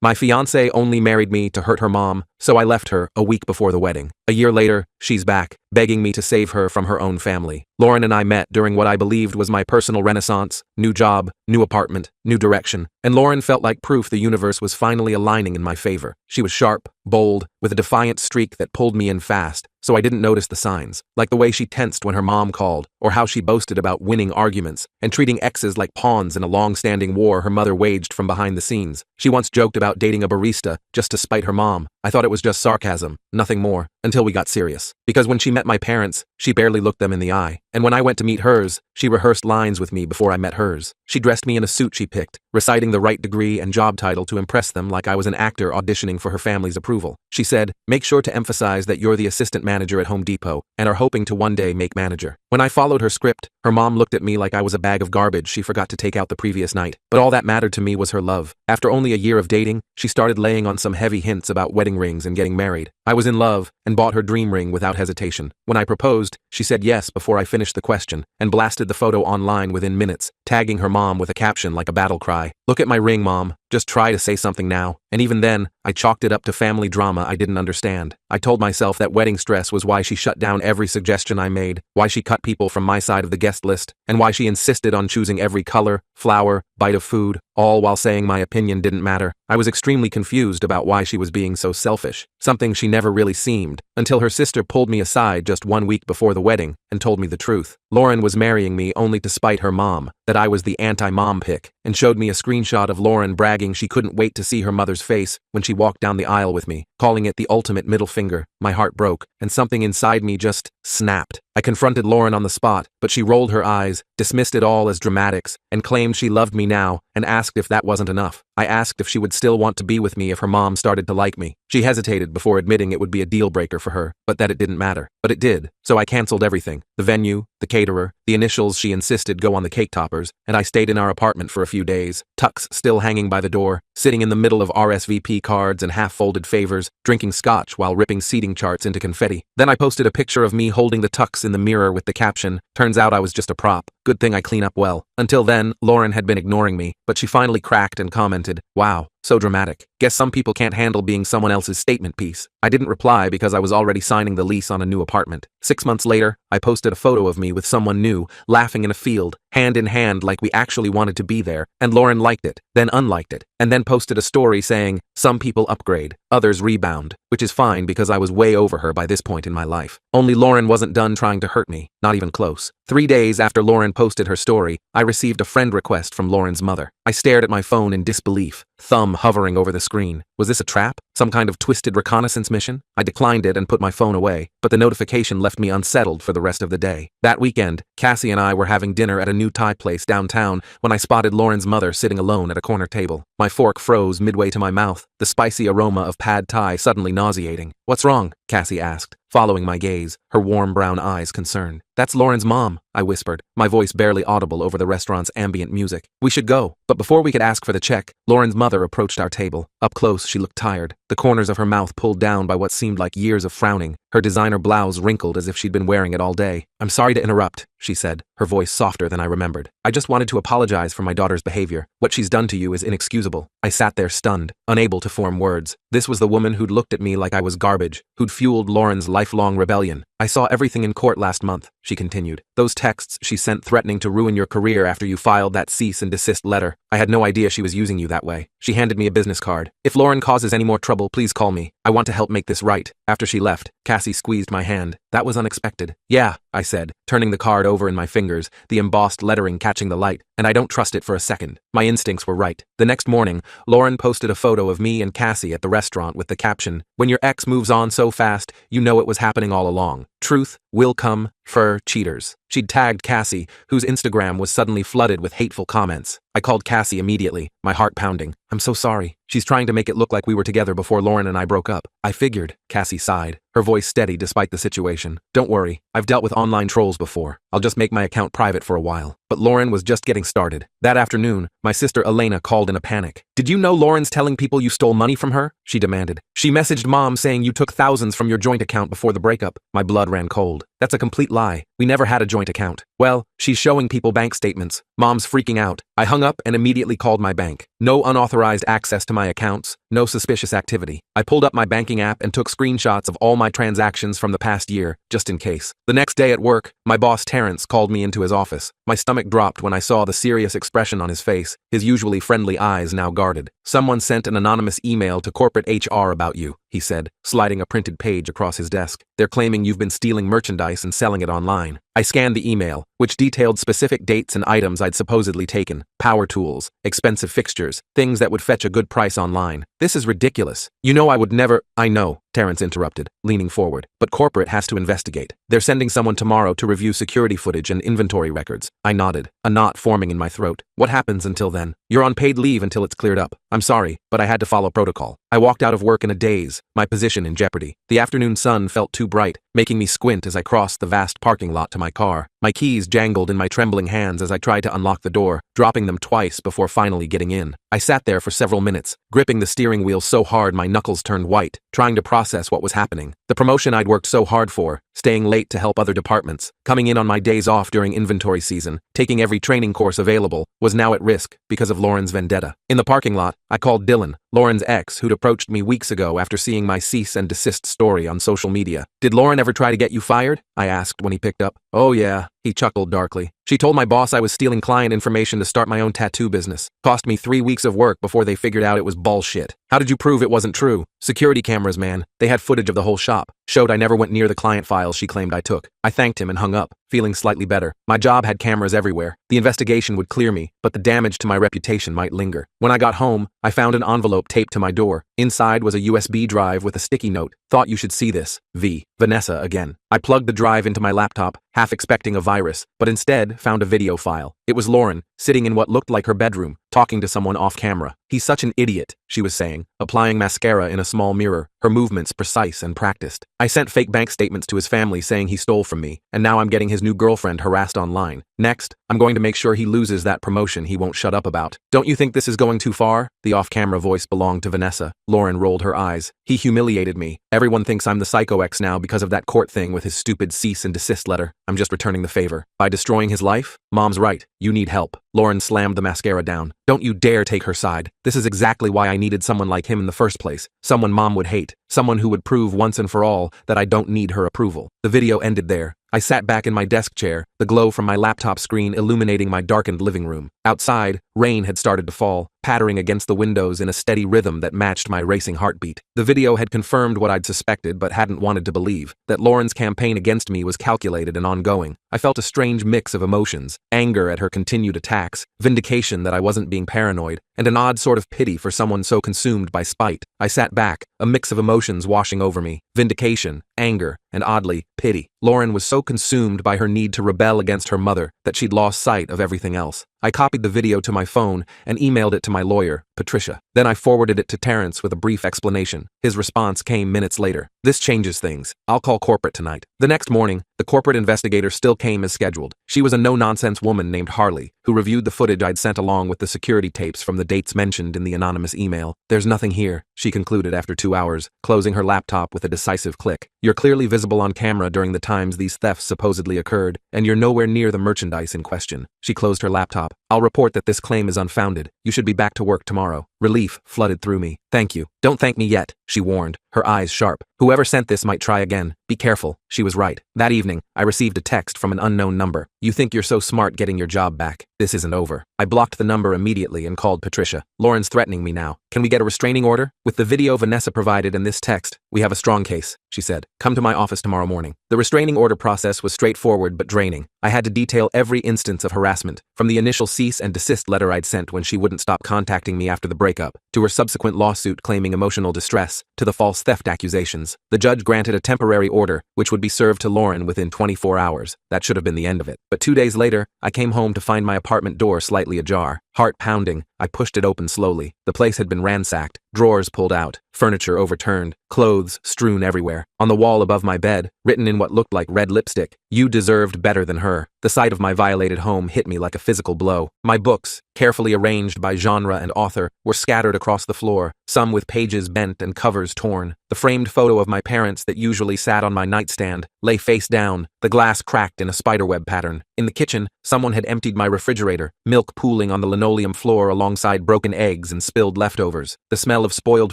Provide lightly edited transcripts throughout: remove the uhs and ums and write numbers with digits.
My fiancée only married me to hurt her mom, so I left her a week before the wedding. A year later, she's back, begging me to save her from her own family. Lauren and I met during what I believed was my personal renaissance: new job, new apartment, new direction, and Lauren felt like proof the universe was finally aligning in my favor. She was sharp, bold, with a defiant streak that pulled me in fast, so I didn't notice the signs, like the way she tensed when her mom called, or how she boasted about winning arguments and treating exes like pawns in a long-standing war her mother waged from behind the scenes. She once joked about dating a barista just to spite her mom. I thought it was just sarcasm, nothing more, until we got serious. Because when she met my parents, she barely looked them in the eye, and when I went to meet hers, she rehearsed lines with me before I met hers. She dressed me in a suit she picked, reciting the right degree and job title to impress them like I was an actor auditioning for her family's approval. She said, "Make sure to emphasize that you're the assistant manager at Home Depot and are hoping to one day make manager." When I followed her script, her mom looked at me like I was a bag of garbage she forgot to take out the previous night. But all that mattered to me was her love. After only a year of dating, she started laying on some heavy hints about wedding rings and getting married. I was in love and bought her dream ring without hesitation. When I proposed, she said yes before I finished the question and blasted the photo online within minutes, tagging her mom with a caption like a battle cry. "Look at my ring, Mom. Just try to say something now." And even then, I chalked it up to family drama I didn't understand. I told myself that wedding stress was why she shut down every suggestion I made, why she cut people from my side of the guest list, and why she insisted on choosing every color, flower, bite of food, all while saying my opinion didn't matter. I was extremely confused about why she was being so selfish, something she never really seemed, until her sister pulled me aside just 1 week before the wedding and told me the truth. Lauren was marrying me only to spite her mom, that I was the anti-mom pick, and showed me a screenshot of Lauren bragging she couldn't wait to see her mother's face when she walked down the aisle with me, calling it the ultimate middle finger. My heart broke, and something inside me just snapped. I confronted Lauren on the spot, but she rolled her eyes, dismissed it all as dramatics, and claimed she loved me now, and asked if that wasn't enough. I asked if she would still want to be with me if her mom started to like me. She hesitated before admitting it would be a deal breaker for her, but that it didn't matter. But it did, so I canceled everything: the venue, the caterer, the initials she insisted go on the cake toppers, and I stayed in our apartment for a few days, tux still hanging by the door, sitting in the middle of RSVP cards and half-folded favors, drinking scotch while ripping seating charts into confetti. Then I posted a picture of me holding the tux in the mirror with the caption, "Turns out I was just a prop. Good thing I clean up well." Until then, Lauren had been ignoring me, but she finally cracked and commented, "Wow, so dramatic. Guess some people can't handle being someone else's statement piece." I didn't reply because I was already signing the lease on a new apartment. 6 months later, I posted a photo of me with someone new, laughing in a field, hand in hand like we actually wanted to be there, and Lauren liked it, then unliked it, and then posted a story saying, "Some people upgrade, others rebound," which is fine because I was way over her by this point in my life. Only Lauren wasn't done trying to hurt me, not even close. 3 days after Lauren posted her story, I received a friend request from Lauren's mother. I stared at my phone in disbelief, thumb hovering over the screen. Was this a trap? Some kind of twisted reconnaissance mission? I declined it and put my phone away, but the notification left me unsettled for the rest of the day. That weekend, Cassie and I were having dinner at a new Thai place downtown when I spotted Lauren's mother sitting alone at a corner table. My fork froze midway to my mouth, the spicy aroma of pad Thai suddenly nauseating. "What's wrong?" Cassie asked, following my gaze, her warm brown eyes concerned. "That's Lauren's mom," I whispered, my voice barely audible over the restaurant's ambient music. "We should go." But before we could ask for the check, Lauren's mother approached our table. Up close, she looked tired, the corners of her mouth pulled down by what seemed like years of frowning, her designer blouse wrinkled as if she'd been wearing it all day. "I'm sorry to interrupt," she said, her voice softer than I remembered. "I just wanted to apologize for my daughter's behavior. What she's done to you is inexcusable." I sat there stunned, unable to form words. This was the woman who'd looked at me like I was garbage, who'd fueled Lauren's lifelong rebellion. "I saw everything in court last month," she continued. "Those texts she sent threatening to ruin your career after you filed that cease and desist letter. I had no idea she was using you that way." She handed me a business card. "If Lauren causes any more trouble, please call me. I want to help make this right." After she left, Cassie squeezed my hand. "That was unexpected." "Yeah," I said, turning the card over in my fingers, the embossed lettering catching the light, "and I don't trust it for a second." My instincts were right. The next morning, Lauren posted a photo of me and Cassie at the restaurant with the caption, "When your ex moves on so fast, you know it was happening all along. Truth will come for cheaters." She'd tagged Cassie, whose Instagram was suddenly flooded with hateful comments. I called Cassie immediately, my heart pounding. "I'm so sorry. She's trying to make it look like we were together before Lauren and I broke up." "I figured," Cassie sighed, her voice steady despite the situation. "Don't worry, I've dealt with online trolls before. I'll just make my account private for a while." But Lauren was just getting started. That afternoon, my sister Elena called in a panic. "Did you know Lauren's telling people you stole money from her?" she demanded. "She messaged Mom saying you took thousands from your joint account before the breakup." My blood ran cold. "That's a complete lie. We never had a joint account." "Well, she's showing people bank statements." Mom's freaking out. I hung up and immediately called my bank. "No unauthorized access to my accounts. No suspicious activity. I pulled up my banking app and took screenshots of all my transactions from the past year, just in case. The next day at work, my boss Terrence called me into his office. My stomach dropped when I saw the serious expression on his face, his usually friendly eyes now guarded. Someone sent an anonymous email to corporate HR about you, he said, sliding a printed page across his desk. They're claiming you've been stealing merchandise and selling it online. I scanned the email, which detailed specific dates and items I'd supposedly taken: power tools, expensive fixtures, things that would fetch a good price online. This is ridiculous. You know I would never— I know, Terrence interrupted, leaning forward, but corporate has to investigate. They're sending someone tomorrow to review security footage and inventory records. I nodded, a knot forming in my throat. What happens until then? You're on paid leave until it's cleared up. I'm sorry, but I had to follow protocol. I walked out of work in a daze, my position in jeopardy. The afternoon sun felt too bright, making me squint as I crossed the vast parking lot to my car. My keys jangled in my trembling hands as I tried to unlock the door, dropping them twice before finally getting in. I sat there for several minutes, gripping the steering wheel so hard my knuckles turned white, trying to process what was happening. The promotion I'd worked so hard for, staying late to help other departments, coming in on my days off during inventory season, taking every training course available, was now at risk because of Lauren's vendetta. In the parking lot, I called Dylan, Lauren's ex, who'd approached me weeks ago after seeing my cease and desist story on social media. Did Lauren ever try to get you fired? I asked when he picked up. Oh yeah, he chuckled darkly. She told my boss I was stealing client information to start my own tattoo business. Cost me 3 weeks of work before they figured out it was bullshit. How did you prove it wasn't true? Security cameras, man. They had footage of the whole shop. Showed I never went near the client files she claimed I took. I thanked him and hung up, feeling slightly better. My job had cameras everywhere. The investigation would clear me, but the damage to my reputation might linger. When I got home, I found an envelope taped to my door. Inside was a USB drive with a sticky note. Thought you should see this. V. Vanessa again. I plugged the drive into my laptop, half expecting a virus, but instead found a video file. It was Lauren, sitting in what looked like her bedroom, talking to someone off camera. He's such an idiot, she was saying, applying mascara in a small mirror, her movements precise and practiced. I sent fake bank statements to his family saying he stole from me, and now I'm getting his new girlfriend harassed online. Next, I'm going to make sure he loses that promotion he won't shut up about. Don't you think this is going too far? The off-camera voice belonged to Vanessa. Lauren rolled her eyes. He humiliated me. Everyone thinks I'm the psycho ex now because of that court thing with his stupid cease and desist letter. I'm just returning the favor. By destroying his life? Mom's right. You need help. Lauren slammed the mascara down. Don't you dare take her side. This is exactly why I needed someone like him in the first place. Someone Mom would hate. Someone who would prove once and for all that I don't need her approval. The video ended there. I sat back in my desk chair, the glow from my laptop screen illuminating my darkened living room. Outside, rain had started to fall, pattering against the windows in a steady rhythm that matched my racing heartbeat. The video had confirmed what I'd suspected but hadn't wanted to believe, that Lauren's campaign against me was calculated and ongoing. I felt a strange mix of emotions: anger at her continued attacks, vindication that I wasn't being paranoid, and an odd sort of pity for someone so consumed by spite. I sat back, a mix of emotions washing over me: vindication, anger, and oddly, pity. Lauren was so consumed by her need to rebel against her mother that she'd lost sight of everything else. I copied the video to my phone and emailed it to my lawyer, Patricia. Then I forwarded it to Terrence with a brief explanation. His response came minutes later. This changes things. I'll call corporate tonight. The next morning, the corporate investigator still came as scheduled. She was a no-nonsense woman named Harley, who reviewed the footage I'd sent along with the security tapes from the dates mentioned in the anonymous email. There's nothing here, she concluded after 2 hours, closing her laptop with a decisive click. You're clearly visible on camera during the times these thefts supposedly occurred, and you're nowhere near the merchandise in question. She closed her laptop. I'll report that this claim is unfounded. You should be back to work tomorrow. Relief flooded through me. Thank you. Don't thank me yet, she warned, her eyes sharp. Whoever sent this might try again. Be careful. She was right. That evening, I received a text from an unknown number. You think you're so smart getting your job back. This isn't over. I blocked the number immediately and called Patricia. Lauren's threatening me now. Can we get a restraining order? With the video Vanessa provided and this text, we have a strong case, she said. Come to my office tomorrow morning. The restraining order process was straightforward but draining. I had to detail every instance of harassment, from the initial cease and desist letter I'd sent when she wouldn't stop contacting me after the breakup, to her subsequent lawsuit claiming emotional distress, to the false theft accusations. The judge granted a temporary order, which would be served to Lauren within 24 hours. That should have been the end of it. But 2 days later, I came home to find my apartment door slightly ajar. Heart pounding, I pushed it open slowly. The place had been ransacked, drawers pulled out, furniture overturned, clothes strewn everywhere. On the wall above my bed, written in what looked like red lipstick, "You deserved better than her." The sight of my violated home hit me like a physical blow. My books, carefully arranged by genre and author, were scattered across the floor, some with pages bent and covers torn. The framed photo of my parents that usually sat on my nightstand lay face down, the glass cracked in a spiderweb pattern. In the kitchen, someone had emptied my refrigerator, milk pooling on the linoleum floor alongside broken eggs and spilled leftovers. The smell of spoiled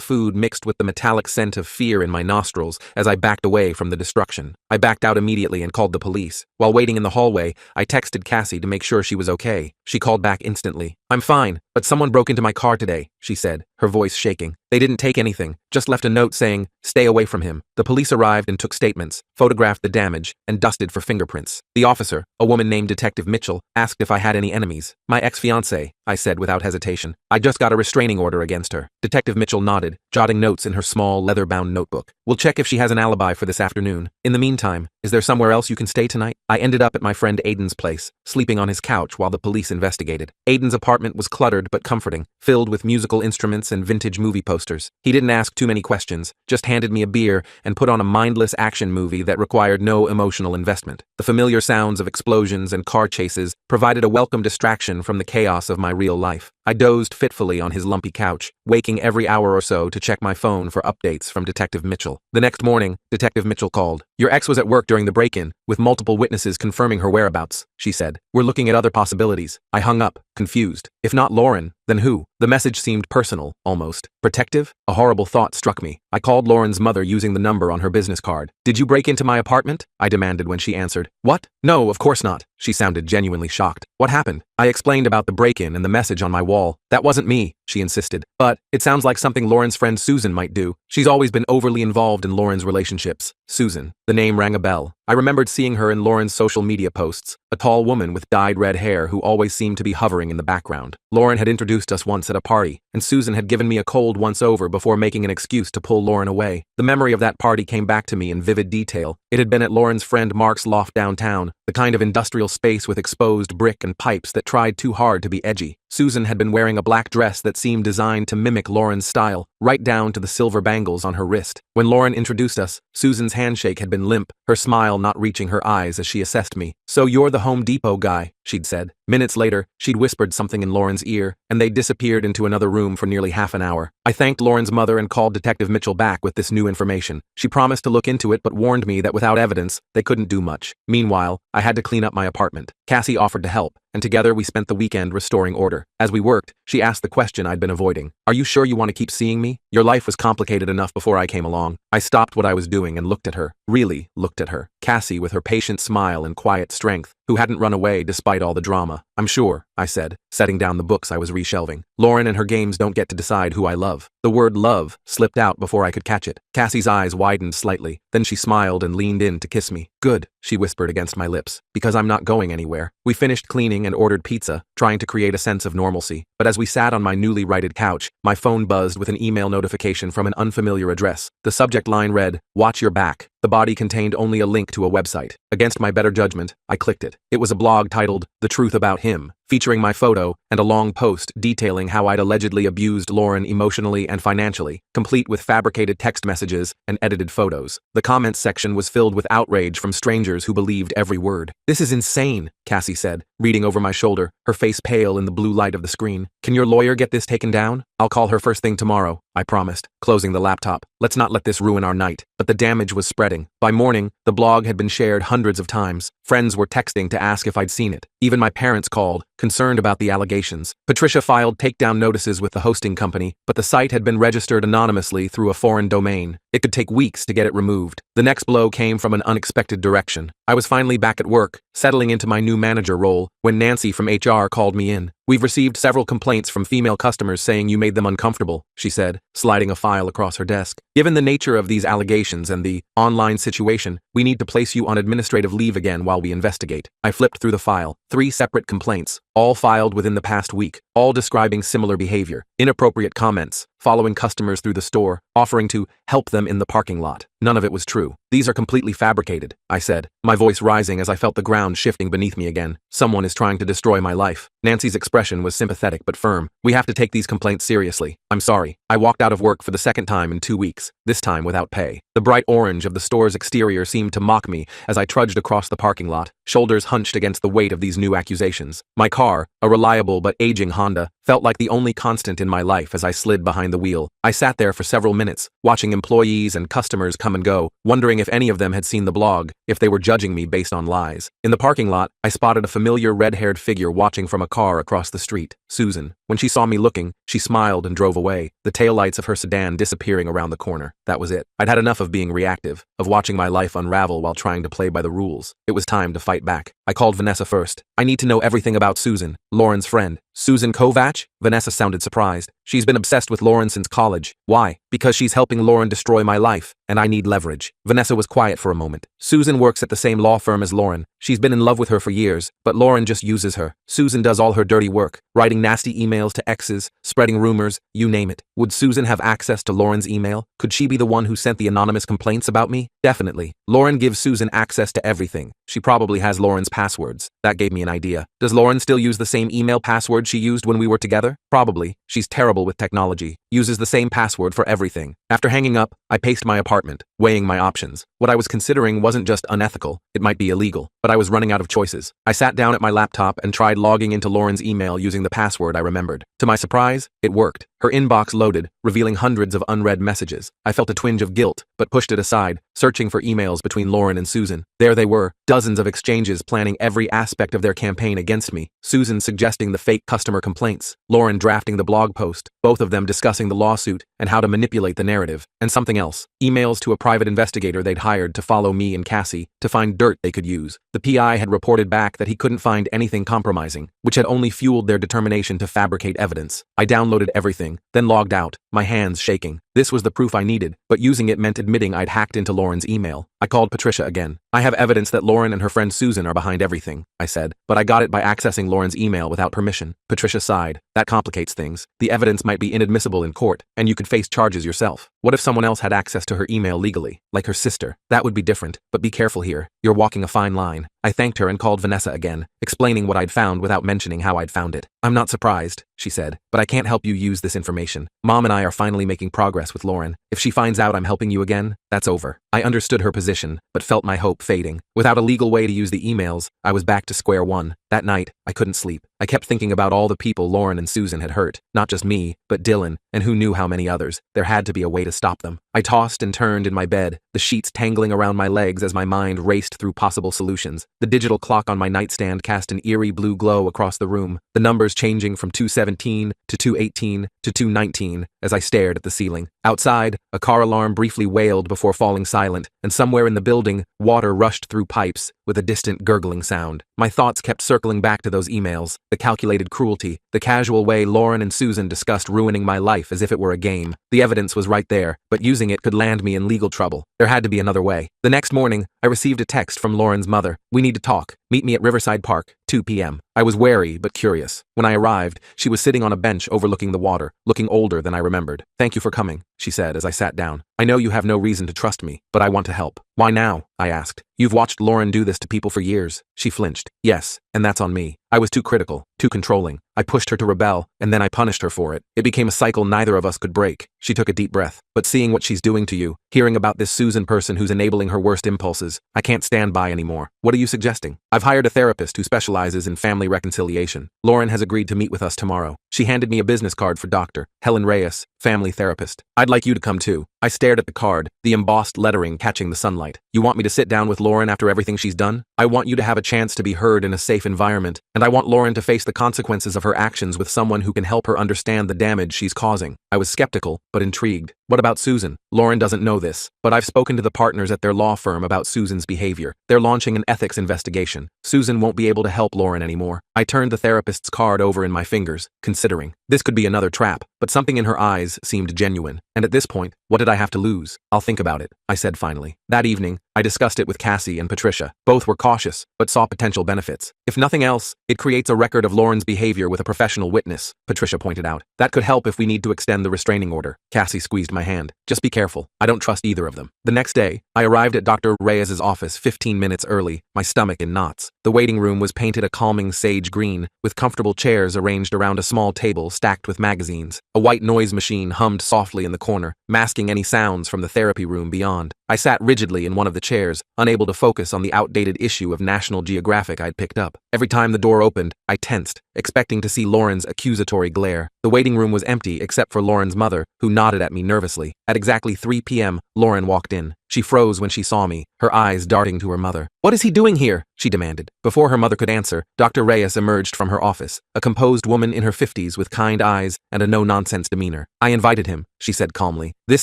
food mixed with the metallic scent of fear in my nostrils as I backed away from the destruction. I backed out immediately and called the police. While waiting in the hallway, I texted Cassie to make sure she was okay. She called back instantly. "I'm fine, but someone broke into my car today," she said, her voice shaking. "They didn't take anything, just left a note saying, 'Stay away from him.'" The police arrived and took statements, photographed the damage, and dusted for fingerprints. The officer, a woman named Detective Mitchell, asked if I had any enemies. "My ex-fiancée," I said without hesitation. "I just got a restraining order against her." Detective Mitchell nodded, jotting notes in her small, leather-bound notebook. "We'll check if she has an alibi for this afternoon. In the meantime, is there somewhere else you can stay tonight?" I ended up at my friend Aiden's place, sleeping on his couch while the police investigated. Aiden's apartment was cluttered but comforting, filled with musical instruments and vintage movie posters. He didn't ask too many questions, just handed me a beer and put on a mindless action movie that required no emotional investment. The familiar sounds of explosions and car chases provided a welcome distraction from the chaos of my real life. I dozed fitfully on his lumpy couch, waking every hour or so to check my phone for updates from Detective Mitchell. The next morning, Detective Mitchell called. "Your ex was at work during the break-in, with multiple witnesses confirming her whereabouts," she said. "We're looking at other possibilities." I hung up, confused. If not Lauren, then who? The message seemed personal, almost protective. A horrible thought struck me. I called Lauren's mother using the number on her business card. "Did you break into my apartment?" I demanded when she answered. "What? No, of course not." She sounded genuinely shocked. "What happened?" I explained about the break-in and the message on my wall. "That wasn't me," she insisted. "But it sounds like something Lauren's friend Susan might do. She's always been overly involved in Lauren's relationships." Susan. The name rang a bell. I remembered seeing her in Lauren's social media posts, a tall woman with dyed red hair who always seemed to be hovering in the background. Lauren had introduced us once at a party, and Susan had given me a cold once-over before making an excuse to pull Lauren away. The memory of that party came back to me in vivid detail. It had been at Lauren's friend Mark's loft downtown, the kind of industrial space with exposed brick and pipes that tried too hard to be edgy. Susan had been wearing a black dress that seemed designed to mimic Lauren's style, right down to the silver bangles on her wrist. When Lauren introduced us, Susan's handshake had been limp, her smile not reaching her eyes as she assessed me. "So you're the Home Depot guy," she'd said. Minutes later, she'd whispered something in Lauren's ear, and they disappeared into another room for nearly half an hour. I thanked Lauren's mother and called Detective Mitchell back with this new information. She promised to look into it but warned me that without evidence, they couldn't do much. Meanwhile, I had to clean up my apartment. Cassie offered to help, and together we spent the weekend restoring order. As we worked, she asked the question I'd been avoiding. "Are you sure you want to keep seeing me? Your life was complicated enough before I came along." I stopped what I was doing and looked at her. Really looked at her. Cassie with her patient smile and quiet strength, who hadn't run away despite all the drama. "I'm sure," I said, setting down the books I was reshelving. "Lauren and her games don't get to decide who I love." The word love slipped out before I could catch it. Cassie's eyes widened slightly, then she smiled and leaned in to kiss me. "Good," she whispered against my lips, "because I'm not going anywhere." We finished cleaning and ordered pizza, trying to create a sense of normalcy. But as we sat on my newly righted couch, my phone buzzed with an email notification from an unfamiliar address. The subject line read, "Watch your back." The body contained only a link to a website. Against my better judgment, I clicked it. It was a blog titled, "The Truth About Him," featuring my photo and a long post detailing how I'd allegedly abused Lauren emotionally and financially, complete with fabricated text messages and edited photos. The comments section was filled with outrage from strangers who believed every word. "This is insane," Cassie said, reading over my shoulder, her face pale in the blue light of the screen. "Can your lawyer get this taken down?" "I'll call her first thing tomorrow," I promised, closing the laptop. Let's not let this ruin our night. But the damage was spreading. By morning, the blog had been shared hundreds of times. Friends were texting to ask if I'd seen it. Even my parents called, concerned about the allegations. Patricia filed takedown notices with the hosting company, but the site had been registered anonymously through a foreign domain. It could take weeks to get it removed. The next blow came from an unexpected direction. I was finally back at work, settling into my new manager role, when Nancy from HR called me in. "We've received several complaints from female customers saying you made them uncomfortable," she said, sliding a file across her desk. "Given the nature of these allegations and the online situation, we need to place you on administrative leave again while we investigate." I flipped through the file. 3 separate complaints, all filed within the past week, all describing similar behavior. Inappropriate comments, following customers through the store, offering to help them in the parking lot. None of it was true. "These are completely fabricated," I said, my voice rising as I felt the ground shifting beneath me again. "Someone is trying to destroy my life." Nancy's expression was sympathetic but firm. "We have to take these complaints seriously. I'm sorry." I walked out of work for the second time in 2 weeks, this time without pay. The bright orange of the store's exterior seemed to mock me as I trudged across the parking lot, shoulders hunched against the weight of these new accusations. My car, a reliable but aging Honda, felt like the only constant in my life as I slid behind behind the wheel. I sat there for several minutes, watching employees and customers come and go, wondering if any of them had seen the blog, if they were judging me based on lies. In the parking lot, I spotted a familiar red-haired figure watching from a car across the street, Susan. When she saw me looking, she smiled and drove away, the taillights of her sedan disappearing around the corner. That was it. I'd had enough of being reactive, of watching my life unravel while trying to play by the rules. It was time to fight back. I called Vanessa first. I need to know everything about Susan, Lauren's friend. Susan Kovach? Vanessa sounded surprised. She's been obsessed with Lauren since college. Why? Because she's helping Lauren destroy my life, and I need leverage. Vanessa was quiet for a moment. Susan works at the same law firm as Lauren. She's been in love with her for years, but Lauren just uses her. Susan does all her dirty work, writing nasty emails to exes, spreading rumors, you name it. Would Susan have access to Lauren's email? Could she be the one who sent the anonymous complaints about me? Definitely. Lauren gives Susan access to everything. She probably has Lauren's passwords. That gave me an idea. Does Lauren still use the same email password she used when we were together? Probably. She's terrible with technology. Uses the same password for everything. After hanging up, I paced my apartment, weighing my options. What I was considering wasn't just unethical, it might be illegal, but I was running out of choices. I sat down at my laptop and tried logging into Lauren's email using the password I remembered. To my surprise, it worked. Her inbox loaded, revealing hundreds of unread messages. I felt a twinge of guilt, but pushed it aside, searching for emails between Lauren and Susan. There they were, dozens of exchanges planning every aspect of their campaign against me. Susan suggesting the fake customer complaints, Lauren drafting the blog post, both of them discussing the lawsuit and how to manipulate the narrative, and something else, emails to a private investigator they'd hired to follow me and Cassie, to find dirt they could use. The PI had reported back that he couldn't find anything compromising, which had only fueled their determination to fabricate evidence. I downloaded everything, then logged out, my hands shaking. This was the proof I needed, but using it meant admitting I'd hacked into Lauren's email. I called Patricia again. I have evidence that Lauren and her friend Susan are behind everything, I said, but I got it by accessing Lauren's email without permission. Patricia sighed. That complicates things. The evidence might be inadmissible in court, and you could face charges yourself. What if someone else had access to her email legally, like her sister? That would be different, but be careful here. You're walking a fine line. I thanked her and called Vanessa again, explaining what I'd found without mentioning how I'd found it. I'm not surprised, she said, but I can't help you use this information. Mom and I are finally making progress with Lauren. If she finds out I'm helping you again, that's over. I understood her position, but felt my hope fading. Without a legal way to use the emails, I was back to square one. That night, I couldn't sleep. I kept thinking about all the people Lauren and Susan had hurt. Not just me, but Dylan, and who knew how many others. There had to be a way to stop them. I tossed and turned in my bed, the sheets tangling around my legs as my mind raced through possible solutions. The digital clock on my nightstand cast an eerie blue glow across the room, the numbers changing from 217 to 218 to 219 as I stared at the ceiling. Outside, a car alarm briefly wailed before falling silent, and somewhere in the building, water rushed through pipes with a distant gurgling sound. My thoughts kept circling back to those emails, the calculated cruelty, the casual way Lauren and Susan discussed ruining my life as if it were a game. The evidence was right there, but using it could land me in legal trouble. There had to be another way. The next morning, I received a text from Lauren's mother. We need to talk. Meet me at Riverside Park, 2 p.m. I was wary but curious. When I arrived, she was sitting on a bench overlooking the water, looking older than I remembered. Thank you for coming, she said as I sat down. I know you have no reason to trust me, but I want to help. Why now? I asked. You've watched Lauren do this to people for years. She flinched. Yes, and that's on me. I was too critical, too controlling. I pushed her to rebel, and then I punished her for it. It became a cycle neither of us could break. She took a deep breath. But seeing what she's doing to you, hearing about this Susan person who's enabling her worst impulses, I can't stand by anymore. What are you suggesting? I've hired a therapist who specializes in family reconciliation. Lauren has agreed to meet with us tomorrow. She handed me a business card for Dr. Helen Reyes, family therapist. I'd like you to come too. I stared at the card, the embossed lettering catching the sunlight. You want me to sit down with Lauren after everything she's done? I want you to have a chance to be heard in a safe environment, and I want Lauren to face the consequences of her actions with someone who can help her understand the damage she's causing. I was skeptical, but intrigued. What about Susan? Lauren doesn't know this, but I've spoken to the partners at their law firm about Susan's behavior. They're launching an ethics investigation. Susan won't be able to help Lauren anymore. I turned the therapist's card over in my fingers, considering. This could be another trap, but something in her eyes seemed genuine. And at this point, what did I have to lose? I'll think about it, I said finally. That evening, I discussed it with Cassie and Patricia. Both were cautious, but saw potential benefits. If nothing else, it creates a record of Lauren's behavior with a professional witness, Patricia pointed out. That could help if we need to extend the restraining order. Cassie squeezed my hand. Just be careful. I don't trust either of them. The next day, I arrived at Dr. Reyes's office 15 minutes early, my stomach in knots. The waiting room was painted a calming sage green, with comfortable chairs arranged around a small table stacked with magazines. A white noise machine hummed softly in the corner, masking any sounds from the therapy room beyond. I sat rigidly in one of the chairs, unable to focus on the outdated issue of National Geographic I'd picked up. Every time the door opened, I tensed, expecting to see Lauren's accusatory glare. The waiting room was empty except for Lauren's mother, who nodded at me nervously. At exactly 3 p.m., Lauren walked in. She froze when she saw me, her eyes darting to her mother. "What is he doing here?" she demanded. Before her mother could answer, Dr. Reyes emerged from her office, a composed woman in her 50s with kind eyes and a no-nonsense demeanor. "I invited him," she said calmly. "This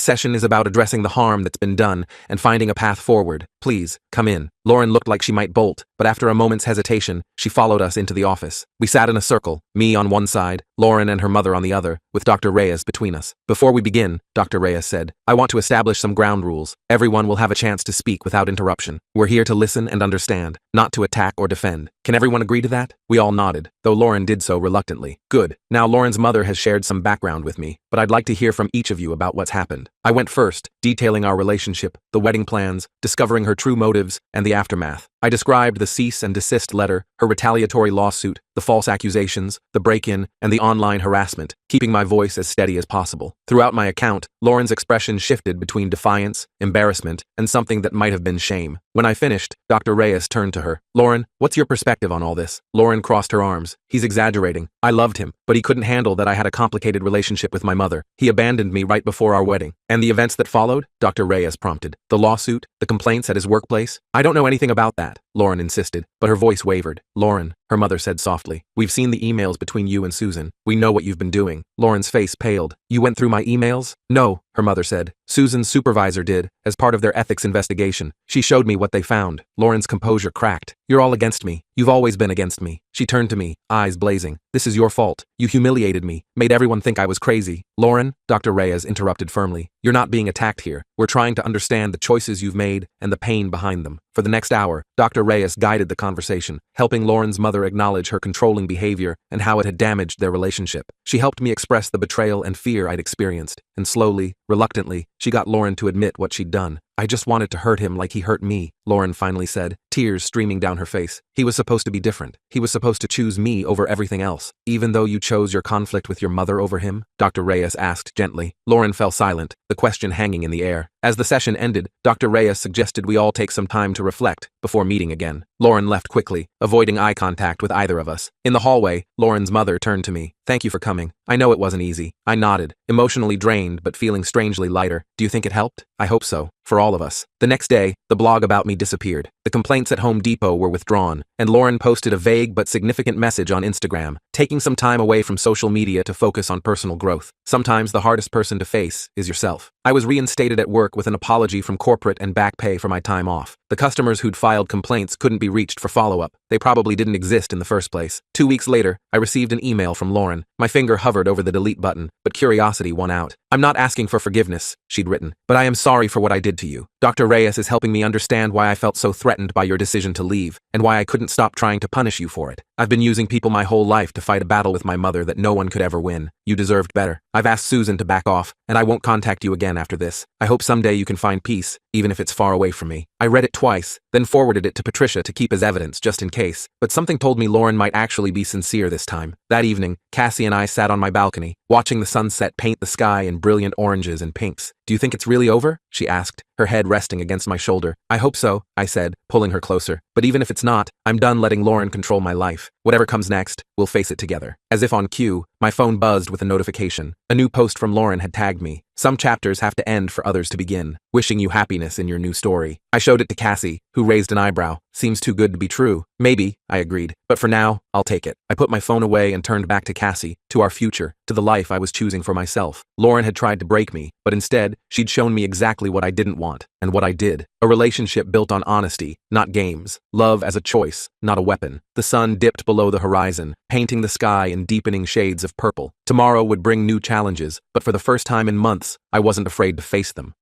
session is about addressing the harm that's been done and finding a path forward. Please, come in." Lauren looked like she might bolt, but after a moment's hesitation, she followed us into the office. We sat in a circle, me on one side, Lauren and her mother on the other, with Dr. Reyes between us. "Before we begin," Dr. Reyes said, "I want to establish some ground rules. Everyone will have a chance to speak without interruption. We're here to listen and understand, not to attack or defend. Can everyone agree to that?" We all nodded, though Lauren did so reluctantly. "Good. Now Lauren's mother has shared some background with me, but I'd like to hear from each of you about what's happened." I went first, detailing our relationship, the wedding plans, discovering her true motives, and the aftermath. I described the cease and desist letter, her retaliatory lawsuit, the false accusations, the break-in, and the online harassment, keeping my voice as steady as possible. Throughout my account, Lauren's expression shifted between defiance, embarrassment, and something that might have been shame. When I finished, Dr. Reyes turned to her. "Lauren, what's your perspective on all this?" Lauren crossed her arms. "He's exaggerating. I loved him, but he couldn't handle that I had a complicated relationship with my mother. He abandoned me right before our wedding." "And the events that followed?" Dr. Reyes prompted. "The lawsuit, the complaints at his workplace?" "I don't know anything about that," Lauren insisted, but her voice wavered. "Lauren," her mother said softly, "we've seen the emails between you and Susan. We know what you've been doing." Lauren's face paled. "You went through my emails?" "No," her mother said. "Susan's supervisor did, as part of their ethics investigation. She showed me what they found." Lauren's composure cracked. "You're all against me. You've always been against me." She turned to me, eyes blazing. "This is your fault. You humiliated me, made everyone think I was crazy." "Lauren," Dr. Reyes interrupted firmly, "you're not being attacked here. We're trying to understand the choices you've made and the pain behind them." For the next hour, Dr. Reyes guided the conversation, helping Lauren's mother acknowledge her controlling behavior and how it had damaged their relationship. She helped me express the betrayal and fear I'd experienced, and slowly, reluctantly, she got Lauren to admit what she'd done. "I just wanted to hurt him like he hurt me," Lauren finally said, tears streaming down her face. "He was supposed to be different. He was supposed to choose me over everything else." "Even though you chose your conflict with your mother over him?" Dr. Reyes asked gently. Lauren fell silent, the question hanging in the air. As the session ended, Dr. Reyes suggested we all take some time to reflect before meeting again. Lauren left quickly, avoiding eye contact with either of us. In the hallway, Lauren's mother turned to me. "Thank you for coming. I know it wasn't easy." I nodded, emotionally drained but feeling strangely lighter. "Do you think it helped?" "I hope so. For all of us." The next day, the blog about me disappeared. The complaints at Home Depot were withdrawn, and Lauren posted a vague but significant message on Instagram, taking some time away from social media to focus on personal growth. Sometimes the hardest person to face is yourself. I was reinstated at work with an apology from corporate and back pay for my time off. The customers who'd filed complaints couldn't be reached for follow-up. They probably didn't exist in the first place. 2 weeks later, I received an email from Lauren. My finger hovered over the delete button, but curiosity won out. "I'm not asking for forgiveness," she'd written, "but I am sorry for what I did to you. Dr. Reyes is helping me understand why I felt so threatened by your decision to leave, and why I couldn't stop trying to punish you for it. I've been using people my whole life to fight a battle with my mother that no one could ever win. You deserved better. I've asked Susan to back off, and I won't contact you again after this. I hope someday you can find peace, even if it's far away from me." I read it twice, then forwarded it to Patricia to keep as evidence just in case, but something told me Lauren might actually be sincere this time. That evening, Cassie and I sat on my balcony, watching the sunset paint the sky in brilliant oranges and pinks. "Do you think it's really over?" she asked, her head resting against my shoulder. "I hope so," I said, pulling her closer. "But even if it's not, I'm done letting Lauren control my life. Whatever comes next, we'll face it together." As if on cue, my phone buzzed with a notification. A new post from Lauren had tagged me. "Some chapters have to end for others to begin. Wishing you happiness in your new story." I showed it to Cassie, who raised an eyebrow. "Seems too good to be true." "Maybe," I agreed, "but for now, I'll take it." I put my phone away and turned back to Cassie, to our future, to the life I was choosing for myself. Lauren had tried to break me, but instead, she'd shown me exactly what I didn't want, and what I did. A relationship built on honesty, not games. Love as a choice, not a weapon. The sun dipped below the horizon, painting the sky in deepening shades of purple. Tomorrow would bring new challenges, but for the first time in months, I wasn't afraid to face them.